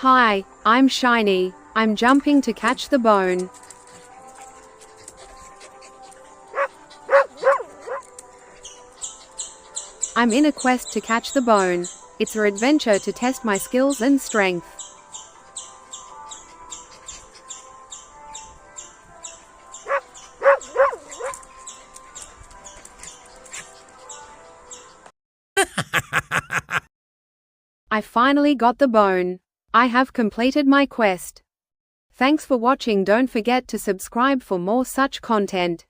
Hi, I'm Shynie. I'm jumping to catch the bone. I'm in a quest to catch the bone. It's an adventure to test my skills and strength. I finally got the bone. I have completed my quest. Thanks for watching. Don't forget to subscribe for more such content.